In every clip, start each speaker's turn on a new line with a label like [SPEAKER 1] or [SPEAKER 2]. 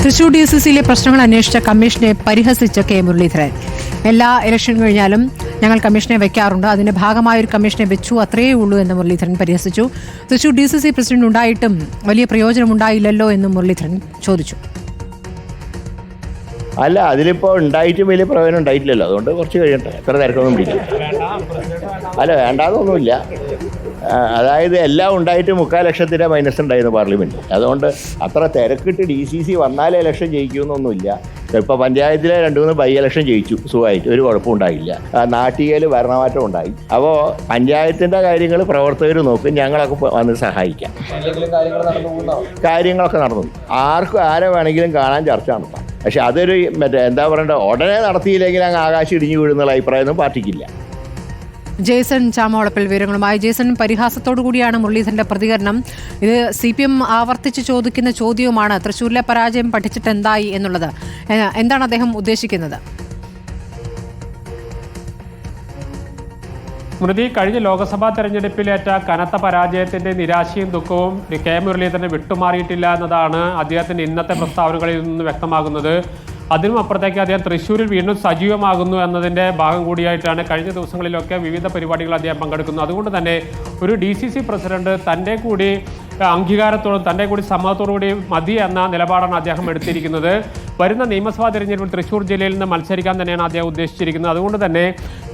[SPEAKER 1] തൃശൂർ DCCയിലെ പ്രശ്നങ്ങൾ അന്വേഷിച്ച കമ്മീഷനെ പരിഹസിച്ച കെ മുരളീധരൻ. എല്ലാ ഇലക്ഷൻ കഴിഞ്ഞാലും ഞങ്ങൾ കമ്മീഷനെ വെക്കാറുണ്ട്, അതിന്റെ ഭാഗമായ ഒരു കമ്മീഷനെ വെച്ചു, അത്രയേ ഉള്ളൂ എന്ന് മുരളീധരൻ പരിഹസിച്ചു. തൃശൂർ DCC പ്രസിഡന്റ് ഉണ്ടായിട്ടും വലിയ പ്രയോജനം ഉണ്ടായില്ലല്ലോ എന്ന് മുരളീധരൻ ചോദിച്ചു.
[SPEAKER 2] അല്ല, അതിലിപ്പോൾ ഉണ്ടായിട്ടും വലിയ പ്രയോജനം ഉണ്ടായിട്ടില്ലല്ലോ, അതുകൊണ്ട് കുറച്ച് കഴിയട്ടെ, എത്ര തിരക്കൊന്നും പിടിക്കും. അല്ല, വേണ്ടാതൊന്നുമില്ല. അതായത് എല്ലാം ഉണ്ടായിട്ട് 3,00,000 മൈനസ് ഉണ്ടായിരുന്നു പാർലമെൻറ്റ്. അതുകൊണ്ട് അത്ര തിരക്കിട്ട് DCC വന്നാലേ ഇലക്ഷൻ ജയിക്കുമെന്നൊന്നുമില്ല. ഇപ്പോൾ പഞ്ചായത്തിലെ 2-3 ബൈ ഇലക്ഷൻ ജയിച്ചു സുഖമായിട്ട്, ഒരു കുഴപ്പമുണ്ടായില്ല. നാട്ടികയിൽ ഭരണമാറ്റം ഉണ്ടായി. അപ്പോൾ പഞ്ചായത്തിൻ്റെ കാര്യങ്ങൾ പ്രവർത്തകർ നോക്കും, ഞങ്ങളൊക്കെ വന്ന് സഹായിക്കാം. കാര്യങ്ങളൊക്കെ നടന്നു, ആർക്കും ആരെ വേണമെങ്കിലും കാണാൻ ചർച്ച നടത്താം. പക്ഷെ അതൊരു എന്താ പറയണ്ടത്, ഉടനെ നടത്തിയില്ലെങ്കിൽ അങ്ങ് ആകാശം ഇടിഞ്ഞു വീഴുന്നുള്ള അഭിപ്രായമൊന്നും പാർട്ടിക്കില്ല.
[SPEAKER 1] ജേസൺ ചാമോളപ്പിൽ വിവരങ്ങളുമായി. ജേസൺ, പരിഹാസത്തോടു കൂടിയാണ് മുരളീധരന്റെ പ്രതികരണം. ഇത് CPM ആവർത്തിച്ച് ചോദിക്കുന്ന ചോദ്യവുമാണ്. തൃശ്ശൂരിലെ പരാജയം പഠിച്ചിട്ട് എന്തായി എന്നുള്ളത്. എന്താണ് അദ്ദേഹം ഉദ്ദേശിക്കുന്നത്?
[SPEAKER 3] സ്മൃതി, കഴിഞ്ഞ ലോക്സഭാ തെരഞ്ഞെടുപ്പിലേറ്റ കനത്ത പരാജയത്തിന്റെ നിരാശയും ദുഃഖവും കെ മുരളീധരന് വിട്ടുമാറിയിട്ടില്ല എന്നതാണ് അദ്ദേഹത്തിന്റെ ഇന്നത്തെ പ്രസ്താവനകളിൽ നിന്ന് വ്യക്തമാകുന്നത്. അതിനും അപ്പുറത്തേക്ക് അദ്ദേഹം തൃശ്ശൂരിൽ വീണ്ടും സജീവമാകുന്നു എന്നതിൻ്റെ ഭാഗം കൂടിയായിട്ടാണ് കഴിഞ്ഞ ദിവസങ്ങളിലൊക്കെ വിവിധ പരിപാടികൾ അദ്ദേഹം പങ്കെടുക്കുന്നു. അതുകൊണ്ട് തന്നെ ഒരു DCC പ്രസിഡന്റ് തൻ്റെ കൂടി അംഗീകാരത്തോടും തൻ്റെ കൂടി സമ്മതത്തോടുകൂടി മതി എന്ന നിലപാടാണ് അദ്ദേഹം എടുത്തിരിക്കുന്നത്. വരുന്ന നിയമസഭാ തെരഞ്ഞെടുപ്പിൽ തൃശ്ശൂർ ജില്ലയിൽ നിന്ന് മത്സരിക്കാൻ തന്നെയാണ് അദ്ദേഹം ഉദ്ദേശിച്ചിരിക്കുന്നത്. അതുകൊണ്ട് തന്നെ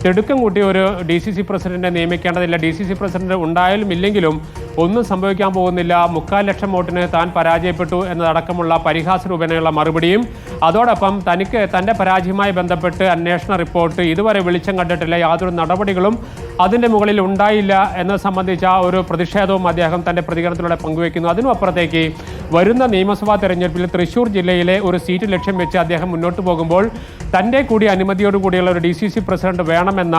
[SPEAKER 3] തിടുക്കം കൂട്ടി ഒരു DCC പ്രസിഡന്റിനെ നിയമിക്കേണ്ടതില്ല. DCC പ്രസിഡന്റ് ഉണ്ടായാലും ഇല്ലെങ്കിലും ഒന്നും സംഭവിക്കാൻ പോകുന്നില്ല, 3,00,000 വോട്ടിന് താൻ പരാജയപ്പെട്ടു എന്നതടക്കമുള്ള പരിഹാസ രൂപേണയുള്ള മറുപടിയും അതോടൊപ്പം തൻ്റെ പരാജയവുമായി ബന്ധപ്പെട്ട് അന്വേഷണ റിപ്പോർട്ട് ഇതുവരെ വെളിച്ചം കണ്ടിട്ടില്ല, യാതൊരു നടപടികളും അതിൻ്റെ മുകളിൽ ഉണ്ടായില്ല എന്നത് സംബന്ധിച്ച ഒരു പ്രതിഷേധവും അദ്ദേഹം തൻ്റെ പ്രതികരണത്തിലൂടെ പങ്കുവയ്ക്കുന്നു. അതിനും അപ്പുറത്തേക്ക് വരുന്ന നിയമസഭാ തെരഞ്ഞെടുപ്പിൽ തൃശ്ശൂർ ജില്ലയിലെ ഒരു സീറ്റ് ലക്ഷ്യം വെച്ച് അദ്ദേഹം മുന്നോട്ട് പോകുമ്പോൾ തൻ്റെ കൂടി അനുമതിയോടുകൂടിയുള്ള ഒരു DCC പ്രസിഡന്റ് വേണമെന്ന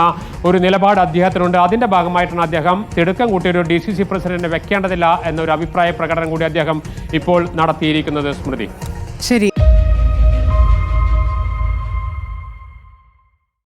[SPEAKER 3] ഒരു നിലപാട് അദ്ദേഹത്തിനുണ്ട്. അതിൻ്റെ ഭാഗമായിട്ടാണ് അദ്ദേഹം തിടുക്കം കൂട്ടിയ ഒരു DCC പ്രസിഡന്റിനെ വെക്കേണ്ടതില്ല എന്നൊരു അഭിപ്രായ പ്രകടനം കൂടി അദ്ദേഹം ഇപ്പോൾ നടത്തിയിരിക്കുന്നത്. സ്മൃതി,
[SPEAKER 1] ശരി.